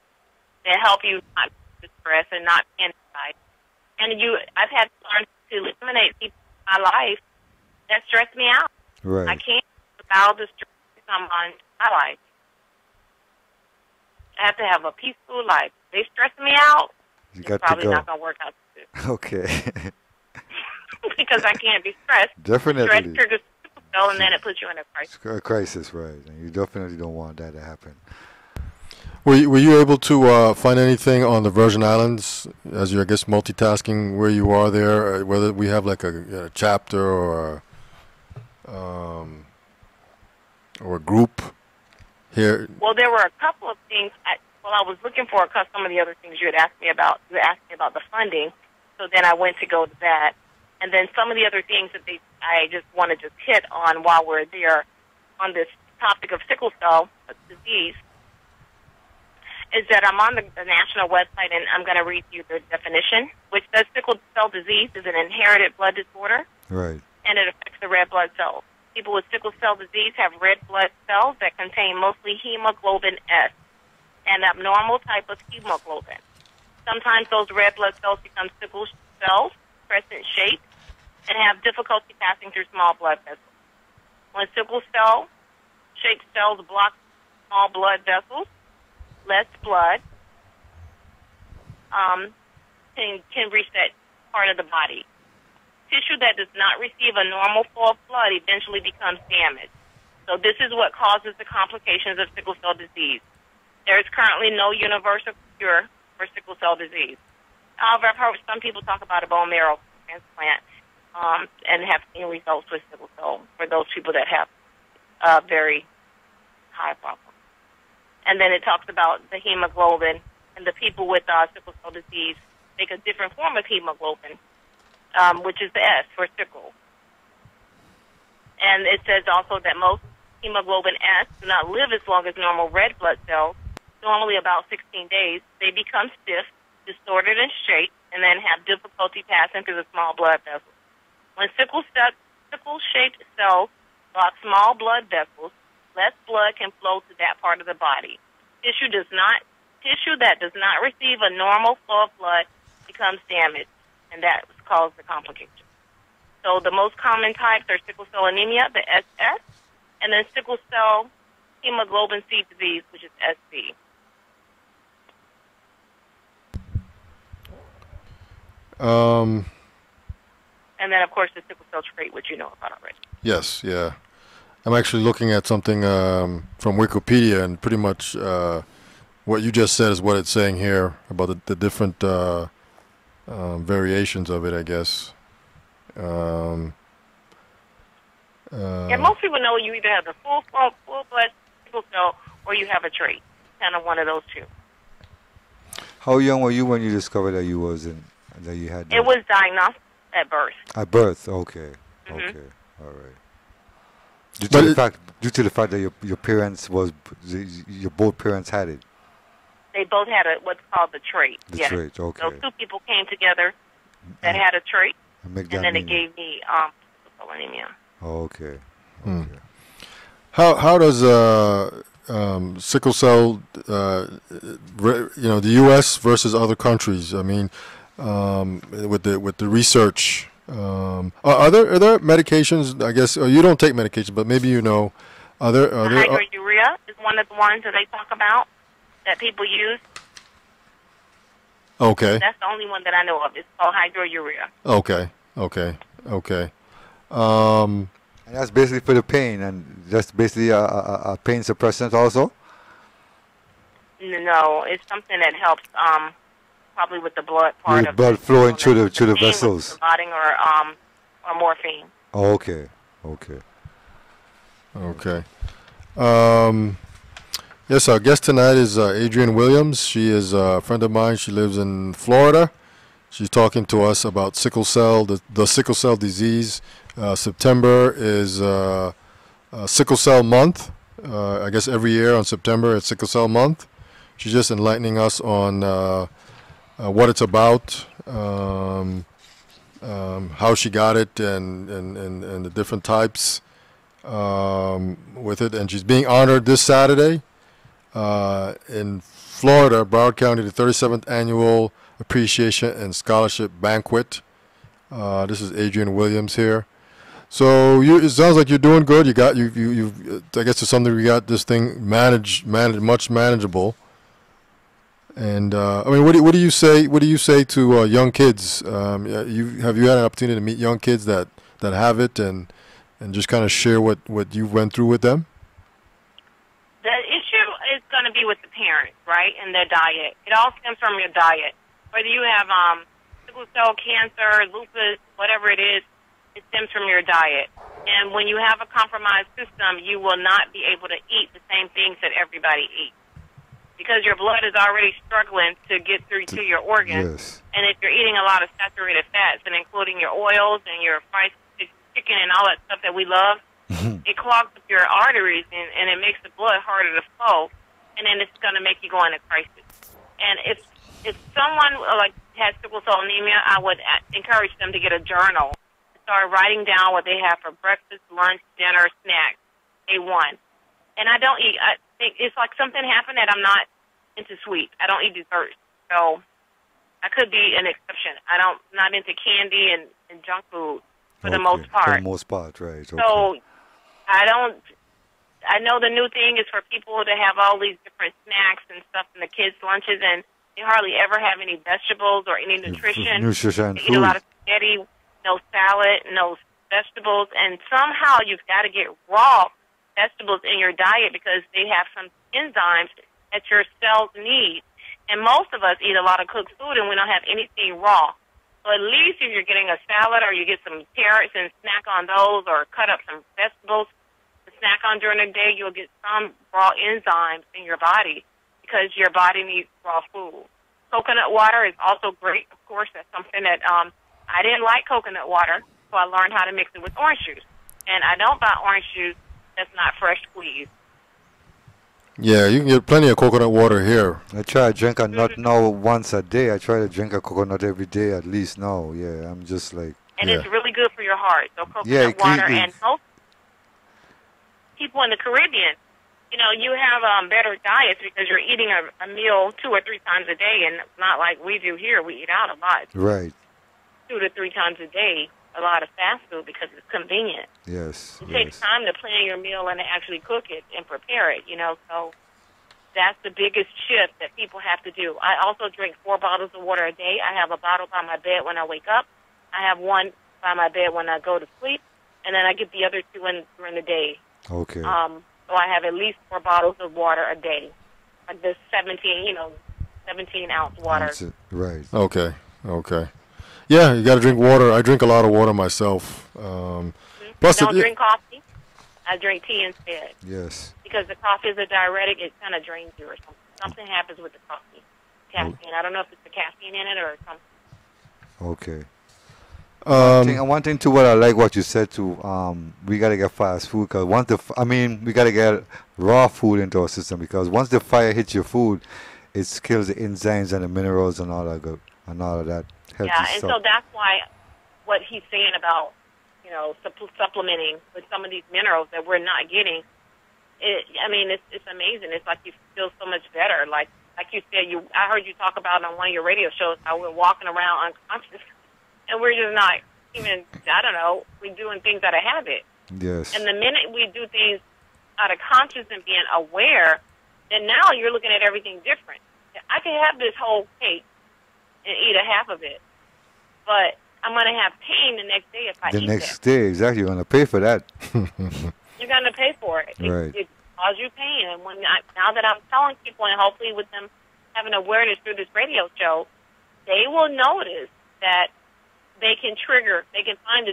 that help you not be stressed and not be inside. And I've had to learn to eliminate people in my life that stress me out. Right. I can't allow the stress to come on my life. I have to have a peaceful life. They stress me out. You It's got to probably go. not going to work out too. Okay. Because I can't be stressed. Definitely. Stress triggers sickle cell, and then it puts you in a crisis. It's a crisis, right? And you definitely don't want that to happen. Were you able to find anything on the Virgin Islands as you're, I guess, multitasking where you are there? Whether we have like a chapter or a group here? Well, there were a couple of things. I was looking for some of the other things you had asked me about. You asked me about the funding, so then I went to go to that. And then some of the other things that I just want to just hit on while we're there on this topic of sickle cell disease is that I'm on the national website, and I'm going to read you the definition, which says sickle cell disease is an inherited blood disorder, Right. and it affects the red blood cells. People with sickle cell disease have red blood cells that contain mostly hemoglobin S, an abnormal type of hemoglobin. Sometimes those red blood cells become sickle cells, crescent-shaped, and have difficulty passing through small blood vessels. When sickle cell-shaped cells block small blood vessels, less blood can reach that part of the body. Tissue that does not receive a normal flow of blood eventually becomes damaged. So this is what causes the complications of sickle cell disease. There is currently no universal cure for sickle cell disease. However, I've heard some people talk about a bone marrow transplant and have seen results with sickle cell for those people that have very high problem. And then it talks about the hemoglobin, and the people with sickle cell disease make a different form of hemoglobin, which is the S for sickle. And it says also that most hemoglobin S do not live as long as normal red blood cells. Normally about 16 days, they become stiff, distorted in shape, and then have difficulty passing through the small blood vessels. When sickle-shaped cells block small blood vessels, less blood can flow to that part of the body. Tissue that does not receive a normal flow of blood becomes damaged, and that causes the complication. So the most common types are sickle cell anemia, the SS, and then sickle cell hemoglobin C disease, which is SC. And then, of course, the sickle cell trait, which you know about already. Yes, yeah. I'm actually looking at something from Wikipedia, and pretty much what you just said is what it's saying here about the different variations of it, I guess. Yeah, most people know you either have the full blood sickle cell or you have a trait. Kind of one of those two. How young were you when you discovered that you had that? It was diagnosed at birth. At birth, okay. Mhm. Okay, all right. Due to the fact that your parents your both parents had it. They both had what's called the trait. The yes. trait, okay. So two people came together that had a trait, And make and that then it mean. gave me sickle cell anemia. Okay. Hmm. How does sickle cell, the U.S. versus other countries? I mean, with the research, are there medications? I guess you don't take medication, but maybe you know. Are there? Hydrourea is one of the ones that they talk about that people use. Okay. That's the only one that I know of. It's called hydrourea. Okay. And that's basically for the pain, and that's basically a pain suppressant also? No, it's something that helps probably with the blood part With of blood it. flowing through the pain vessels. with Dilauding or morphine. Oh, okay. Yes, our guest tonight is Adrienne Williams. She is a friend of mine. She lives in Florida. She's talking to us about sickle cell, the sickle cell disease. September is sickle cell month. I guess every year on September it's sickle cell month. She's just enlightening us on what it's about, how she got it, and the different types with it. And she's being honored this Saturday in Florida, Broward County, the 37th Annual Appreciation and Scholarship Banquet. This is Adrienne Williams here. So it sounds like you're doing good. You I guess to some degree, you got this thing much manageable. And I mean, what do you say? What do you say to young kids? Have you had an opportunity to meet young kids that have it and just kind of share what you went through with them? The issue is going to be with the parents, right, and their diet. It all stems from your diet. Whether you have sickle cell, cancer, lupus, whatever it is, it stems from your diet. And when you have a compromised system, you will not be able to eat the same things that everybody eats because your blood is already struggling to get through to your organs. Yes. And if you're eating a lot of saturated fats, and including your oils and your fried chicken and all that stuff that we love, it clogs up your arteries and it makes the blood harder to flow, and then it's going to make you go into crisis. And if someone has sickle cell anemia, I would encourage them to get a journal, start writing down what they have for breakfast, lunch, dinner, snacks, day one. And I don't eat. I think it's like something happened that I'm not into sweets. I don't eat desserts, so I could be an exception. Not into candy and junk food for the most part. For the most part, right. Okay. So I know the new thing is for people to have all these different snacks and stuff in the kids' lunches, and they hardly ever have any vegetables or any nutrition. They eat a lot of spaghetti, no salad, no vegetables, and somehow you've got to get raw vegetables in your diet because they have some enzymes that your cells need. And most of us eat a lot of cooked food, and we don't have anything raw. So at least if you're getting a salad or you get some carrots and snack on those or cut up some vegetables to snack on during the day, you'll get some raw enzymes in your body because your body needs raw food. Coconut water is also great. Of course, that's something that I didn't like coconut water, so I learned how to mix it with orange juice. And I don't buy orange juice that's not fresh squeezed. Yeah, you can get plenty of coconut water here. I try to drink a nut now once a day. I try to drink a coconut every day at least now. Yeah, I'm just like... And it's really good for your heart. So coconut water, and most people in the Caribbean, you have better diets because you're eating a meal 2 or 3 times a day, and it's not like we do here. We eat out a lot. Right. 2 to 3 times a day, a lot of fast food because it's convenient. Yes. It takes time to plan your meal and to actually cook it and prepare it, so that's the biggest shift that people have to do. I also drink 4 bottles of water a day. I have a bottle by my bed when I wake up. I have one by my bed when I go to sleep, and then I get the other 2 during the day. Okay. So I have at least 4 bottles of water a day, like this 17-ounce water. Right. Okay. Yeah, you got to drink water. I drink a lot of water myself. Plus, Don't drink coffee. I drink tea instead. Yes. Because the coffee is a diuretic, it kind of drains you or something. Something happens with the coffee. Caffeine. I don't know if it's the caffeine in it or something. Okay. um, One thing too, what I like what you said too. We gotta get fast food because we gotta get raw food into our system because once the fire hits your food, it kills the enzymes and the minerals and all that good and all of that healthy Yeah, and stuff. so that's why what he's saying about, supplementing with some of these minerals that we're not getting, it's amazing. It's like you feel so much better. Like you said, I heard you talk about on one of your radio shows how we're walking around unconscious and we're just not even, I don't know, we're doing things out of habit. Yes. And the minute we do things out of conscious and being aware, then now you're looking at everything different. I can have this whole cake and eat a half of it, but I'm going to have pain the next day if I The eat next it. day, exactly. You're gonna pay for that. You're going to pay for it. Right. It causes you pain. And now that I'm telling people, and hopefully with them having awareness through this radio show, they will notice that they can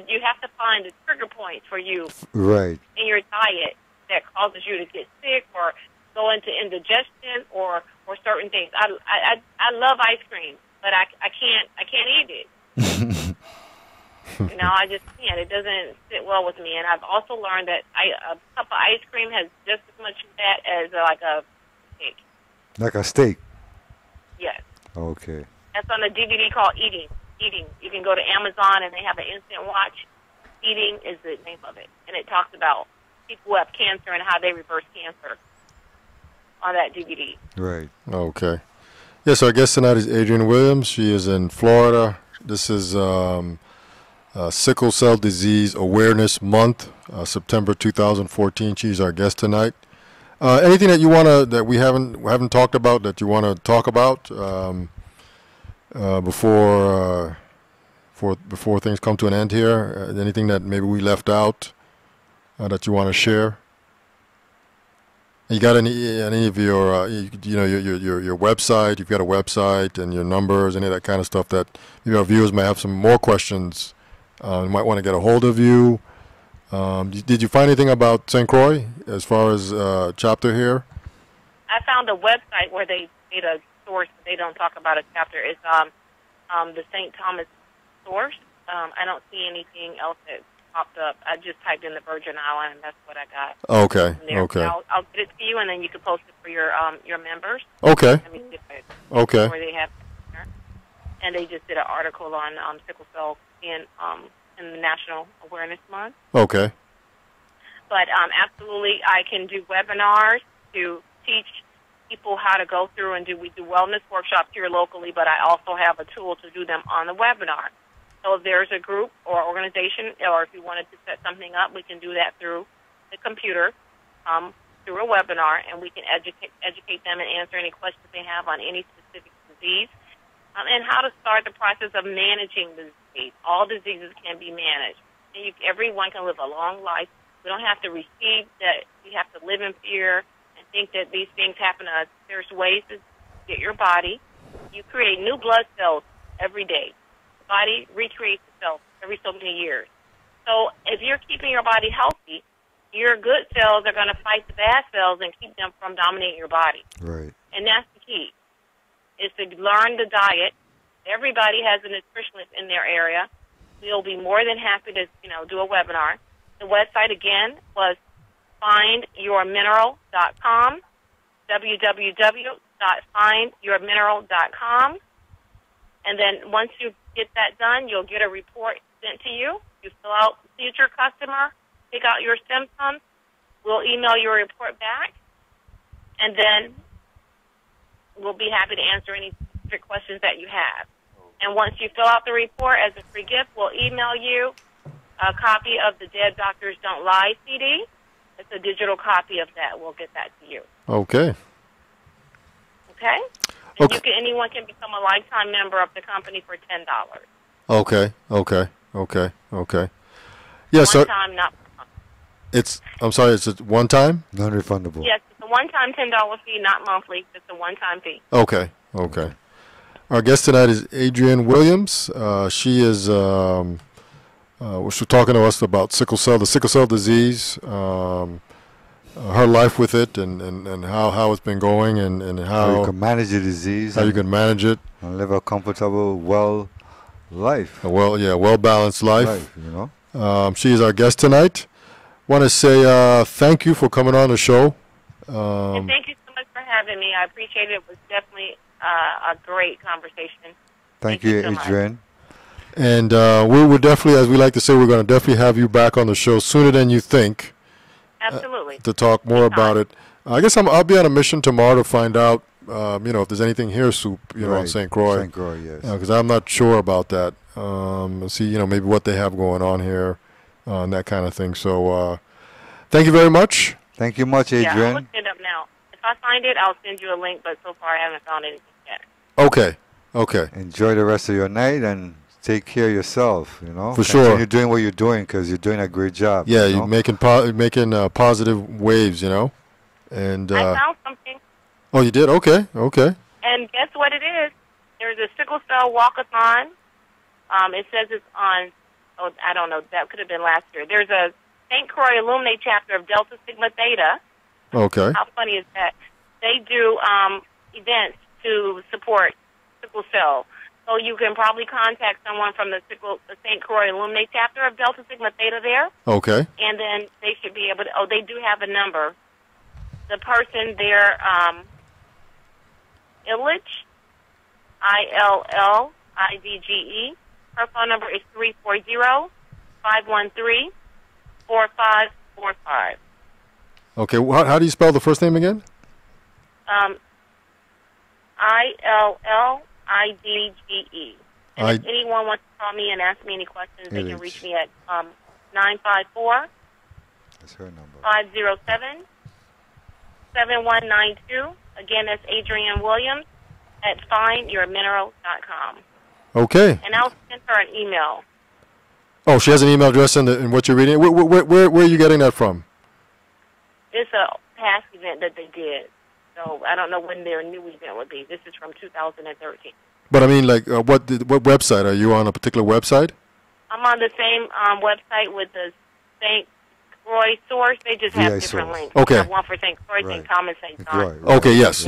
you have to find the trigger points for you Right. in your diet that causes you to get sick or go into indigestion or certain things. I love ice cream, but I can't eat it. I just can't. It doesn't sit well with me. And I've also learned that a cup of ice cream has just as much fat as like a steak. Like a steak. Yes. Okay. That's on a DVD called Eating. You can go to Amazon and they have an instant watch. Eating is the name of it. And it talks about people who have cancer and how they reverse cancer on that DVD. Right. okay. Yeah, so our guest tonight is Adrienne Williams. She is in Florida. This is Sickle Cell Disease Awareness Month, September 2014. She's our guest tonight. Anything that we haven't talked about that you want to talk about before things come to an end here? Anything that maybe we left out that you want to share? You got any of your your website? You've got a website and your numbers, any of that kind of stuff that maybe our viewers might have some more questions. Might want to get a hold of you. Did you find anything about St. Croix as far as chapter here? I found a website where they made a source. They don't talk about a chapter. It's the St. Thomas source. I don't see anything else that popped up. I just typed in the Virgin Island, and that's what I got. Okay. There. Okay. I'll get it to you, and then you can post it for your members. Okay. Let me see if Okay. where they have it there. And they just did an article on sickle cell in the National Awareness Month. Okay. But absolutely, I can do webinars to teach people how to go through and we do wellness workshops here locally, but I also have a tool to do them on the webinar. So if there's a group or organization, or if you wanted to set something up, we can do that through the computer, through a webinar, and we can educate them and answer any questions they have on any specific disease, and how to start the process of managing the disease. All diseases can be managed. And everyone can live a long life. We don't have to receive that. We have to live in fear and think that these things happen to us. There's ways to get your body. You create new blood cells every day. The body recreates itself every so many years. So if you're keeping your body healthy, your good cells are going to fight the bad cells and keep them from dominating your body. Right. And that's the key, is to learn the diet. Everybody has a nutritionist in their area. We'll be more than happy to, do a webinar. The website, again, was findyourmineral.com, www.findyourmineral.com. And then once you get that done, you'll get a report sent to you. You fill out future customer, pick out your symptoms. We'll email your report back. And then we'll be happy to answer any specific questions that you have. And once you fill out the report as a free gift, we'll email you a copy of the Dead Doctors Don't Lie CD. It's a digital copy of that. We'll get that to you. Okay. Okay? And anyone can become a lifetime member of the company for $10. Okay. Yeah, One time, not per month. it's a one time? Non-refundable. Yes, it's a one-time $10 fee, not monthly. It's a one-time fee. Okay. Our guest tonight is Adrienne Williams. She is she's talking to us about sickle cell, the sickle cell disease, her life with it, and how it's been going, and How you can manage the disease. how you can manage it. and live a comfortable, well life. A well balanced life. You know. She is our guest tonight. Want to say thank you for coming on the show. And thank you so much for having me. I appreciate it. It was definitely a great conversation. Thank you, so much. Adrienne. And we will definitely, as we like to say, we're going to definitely have you back on the show sooner than you think Absolutely. to talk more about it. I guess I'll be on a mission tomorrow to find out, if there's anything here, Soup, in Right. St. Croix. St. Croix, yes. Because I'm not sure about that. See, maybe what they have going on here, and that kind of thing. So, thank you very much. Thank you much, Yeah, I'll Adrienne. look it up now. If I find it, I'll send you a link, but so far I haven't found anything yet. Okay. Okay. Enjoy the rest of your night and take care of yourself. For sure. Continue doing what you're doing because you're doing a great job. Yeah, you you're know? making positive waves, And I found something, oh, you did? Okay. Okay. and guess what it is? There's a sickle cell walkathon. It says it's on, I don't know, that could have been last year. There's a St. Croix Illuminate chapter of Delta Sigma Theta. Okay. How funny is that? They do events to support sickle cell. So you can probably contact someone from the St. Croix Illuminate chapter of Delta Sigma Theta there, Okay. and then they should be able to, they do have a number. The person there, Illich, ILLIDGE, her phone number is 340-513-4545. Okay. How do you spell the first name again? ILLIDGE. And if I- anyone wants to call me and ask me any questions, they can Illich. reach me at 954 That's her number. 507-7192. Again, that's Adrienne Williams at findyourmineral.com. Okay. And I'll send her an email. Oh, she has an email address in what you're reading. Where are you getting that from? It's a past event that they did. So I don't know when their new event would be. This is from 2013. But I mean, like, what website? Are you on a particular website? I'm on the same website with the St. Croix source. They just have VI different source. links. Okay. They have one for St. Croix, Right. St. Thomas, St. John. Right. Okay. Yes.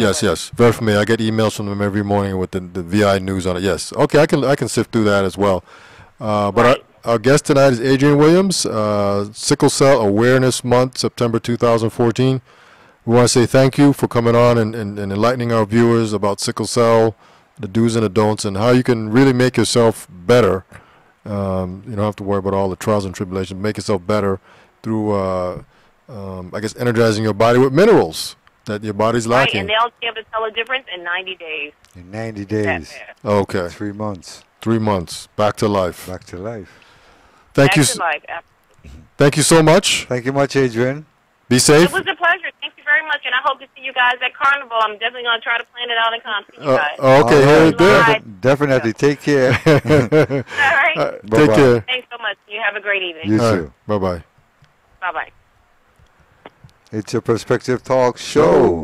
Very familiar. I get emails from them every morning with the VI news on it. Yes. Okay. I can sift through that as well. But Right. our guest tonight is Adrienne Williams. Sickle Cell Awareness Month, September 2014. We want to say thank you for coming on and enlightening our viewers about sickle cell, the do's and the don'ts, and how you can really make yourself better. You don't have to worry about all the trials and tribulations. Make yourself better through, I guess, energizing your body with minerals that your body's Right, lacking. and they'll be able to tell a difference in 90 days. In 90 That's days. it. Okay. 3 months. 3 months. Back to life. Back to life. Thank you. Back to life. Thank you so much. Thank you much, Adrienne. Be safe. It was a pleasure. Thank you very much, and I hope to see you guys at Carnival. I'm definitely going to try to plan it out and come see you guys. Okay. All Here right. it is. Bye. Definitely. Take care. All right. Take Bye-bye. care. Thanks so much. You have a great evening. You All too. right. Bye bye. Bye-bye. It's a Perspective Talk show.